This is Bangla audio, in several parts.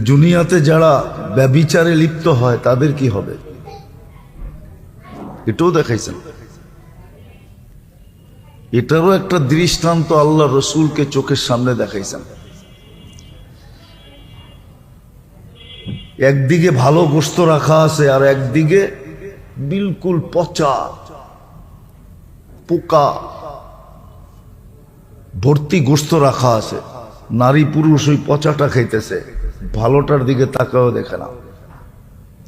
দুনিয়াতে যারা ব্যভিচারে লিপ্ত হয় তাদের কি হবে এটাও দেখাইছেন। এটারও একটা দৃষ্টান্ত আল্লাহ রসুলকে চোখের সামনে দেখাইছেন। একদিকে ভালো গোশত রাখা আছে আর একদিকে বিলকুল পচা পোকা ভর্তি গোশত রাখা আছে। নারী পুরুষ ওই পচাটা খাইতেছে, ভালোটার দিকে তাকাও দেখে না।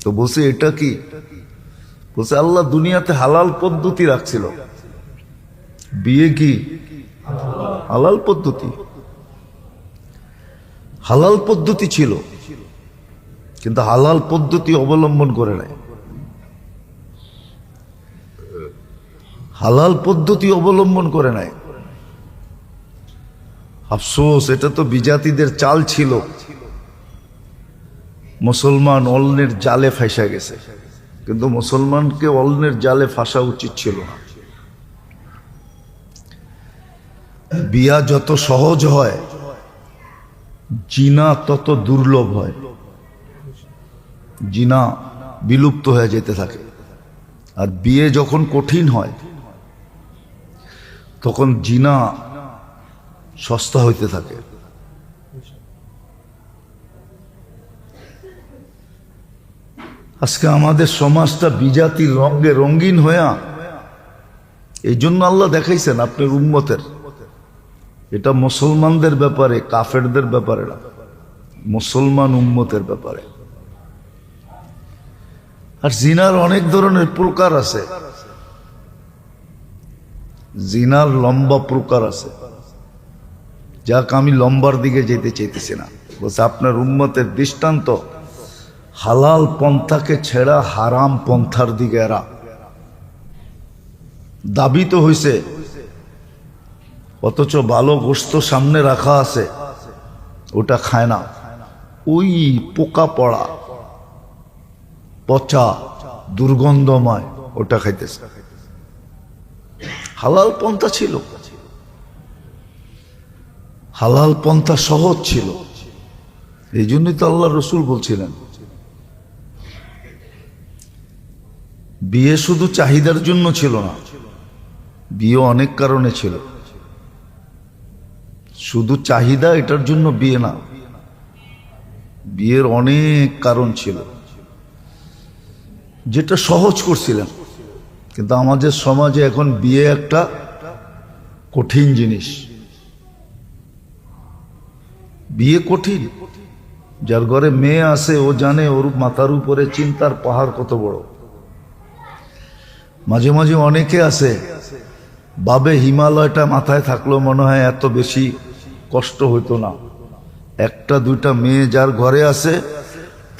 তো বলছে এটা কি? বলছে আল্লাহ দুনিয়াতে হালাল পদ্ধতি রাখছিল। বিয়ে কি হালাল পদ্ধতি? হালাল পদ্ধতি ছিল, কিন্তু হালাল পদ্ধতি অবলম্বন করে নাই। হালাল পদ্ধতি অবলম্বন করে নাই। আফসোস, এটা তো বিজাতিদের চাল ছিল। মুসলমান অন্যের জালে ফাঁসা গেছে, কিন্তু মুসলমানকে অন্যের জালে ফাঁসা উচিত ছিল না। বিয়া যত সহজ হয়, জিনা তত দুর্লভ হয়। জিনা বিলুপ্ত হয়ে যেতে থাকে। আর বিয়ে যখন কঠিন হয় তখন জিনা সস্তা হইতে থাকে। আজকে আমাদের সমাজটা বিজাতির রঙে রঙিন হইয়া, এই জন্য আল্লাহ দেখাইছেন আপনার উম্মতের। এটা মুসলমানদের ব্যাপারে, কাফেরদের ব্যাপারে না, মুসলমান উম্মতের ব্যাপারে। আর জিনার অনেক ধরনের প্রকার আছে। জিনার লম্বা প্রকার আছে, যাক আমি লম্বার দিকে যেতে চাইতেছি না। বলছে আপনার উম্মতের দৃষ্টান্ত হালাল পন্থাকে ছেড়া হারাম পন্থার দিকে এরা দাবি তো হইছে, অথচ ভালো গোশত সামনে রাখা আছে ওটা খায় না। ওই পোকা পড়া পচা দুর্গন্ধময় ওটা খাইতেছে। হালাল পন্থা ছিল, হালাল পন্থা সহজ ছিল। এই জন্যই তো আল্লাহ রসুল বলছিলেন বিয়ে শুধু চাহিদার জন্য ছিল না, বিয়ে অনেক কারণে ছিল। শুধু চাহিদা এটার জন্য বিয়ে না, বিয়ের অনেক কারণ ছিল, যেটা সহজ করছিলেন। কিন্তু আমাদের সমাজে এখন বিয়ে একটা কঠিন জিনিস। বিয়ে কঠিন। যার ঘরে মেয়ে আছে ও জানে ওর মাথার উপরে চিন্তার পাহাড় কত বড়। মাঝে মাঝে অনেকে আছে ভাবে হিমালয়টা মাথায় থাকলো মনে হয় এত বেশি কষ্ট হইতো না। একটা দুইটা মেয়ে যার ঘরে আছে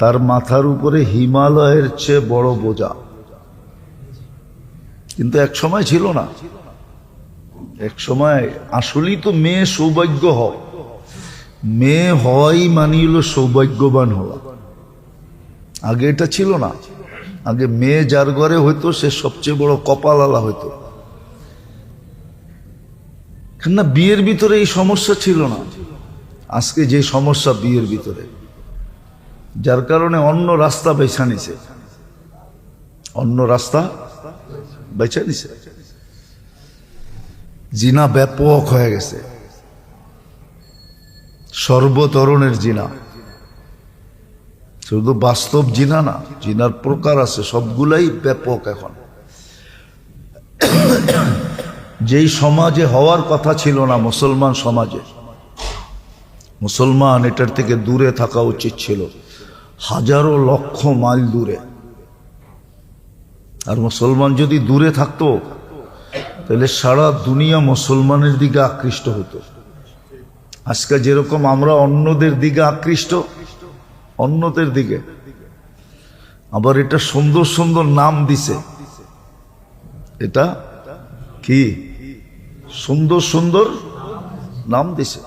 তার মাথার উপরে হিমালয়ের চেয়ে বড় বোঝা। কিন্তু এক সময় ছিল না। এক সময় আসলেই তো মেয়ে সৌভাগ্য হয়, মেয়ে হওয়াই মানি হলো সৌভাগ্যবান হওয়া। আগে এটা ছিল না। আগে মেয়ে যার ঘরে হইতো সে সবচেয়ে বড় কপালওয়ালা হইতো। না, বিয়ের ভিতরে এই সমস্যা ছিল না। আজকে যে সমস্যা বিয়ের ভিতরে, যার কারণে অন্য রাস্তা বেছে নিছে, অন্য রাস্তা বেছে নিছে। জিনা ব্যাপক হয়ে গেছে, সর্বধরনের জিনা। শুধু বাস্তব জিনা না, জিনার প্রকার আছে, সবগুলাই ব্যাপক এখন। যেই সমাজে হওয়ার কথা ছিল না, মুসলমান সমাজে, মুসলমান এটার থেকে দূরে থাকা উচিত ছিল, হাজারো লক্ষ মাইল দূরে। আর মুসলমান যদি দূরে থাকতো তাহলে সারা দুনিয়া মুসলমানের দিকে আকৃষ্ট হতো। আজকে যেরকম আমরা অন্যদের দিকে আকৃষ্ট, অন্যদের দিকে আবার এটা সুন্দর সুন্দর নাম দিছে। এটা কি সুন্দর সুন্দর নাম দিছে।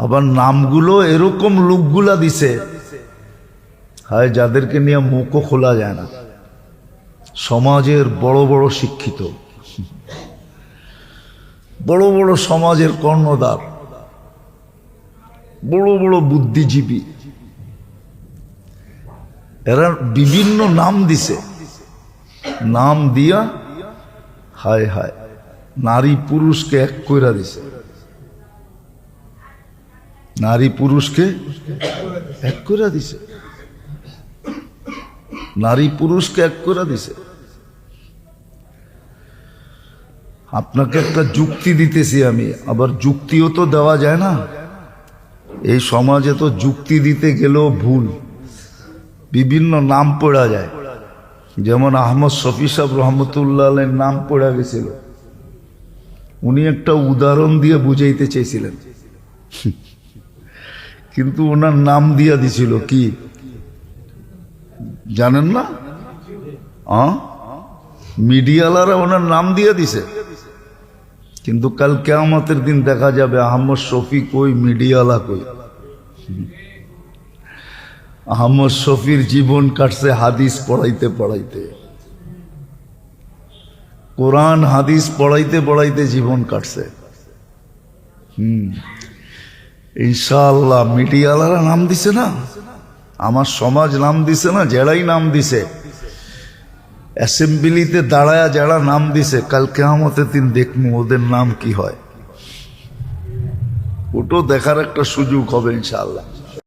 আবার নামগুলো এরকম লোকগুলা দিছে, হায় যাদেরকে নিয়ে মুখও খোলা যায় না। সমাজের বড় বড় শিক্ষিত, বড় বড় সমাজের কর্ণধার, বড় বড় বুদ্ধিজীবী, এরা বিভিন্ন নাম দিছে, নাম দিয়া হায় হায় নারী পুরুষকে এক কইরা দিছে, নারী পুরুষকে এক কইরা দিছে, নারী পুরুষকে এক কইরা দিছে। আপনাকে একটা যুক্তি দিতেছি আমি, আবার যুক্তিও তো দেওয়া যায় না, এই সমাজে তো যুক্তি দিতে গেলেও ভুল, বিভিন্ন নাম পড়া যায়। যেমন আহমদ শফি সাহেব রহমতুল্লাহ আলাইহির নাম পড়া গেছিল, উনি একটা উদাহরণ দিয়ে বুঝাইতে চেয়েছিলেন, কিন্তু ওনার নাম দিয়া দিছিল কি জানেন না? মিডিয়ালারা ওনার নাম দিয়ে দিছে, কিন্তু কাল কিয়ামতের দিন দেখা যাবে আহমদ শফি কই, মিডিয়ালা কই। আহমদ শফির জীবন কাটছে হাদিস পড়াইতে পড়াইতে, কোরআন হাদিস পড়াইতে পড়াইতে জীবন কাটছে। ইনশাআল্লাহ মিডিয়ালারা নাম দিছে না, আমার সমাজ নাম দিছে না, যারাই নাম দিছে, অ্যাসেম্বলিতে দাঁড়ায়া যারা নাম দিছে, কাল কিয়ামতের দিন দেখবো ওদের নাম কি হয়। ওটাও দেখার একটা সুযোগ হবে ইনশাআল্লাহ।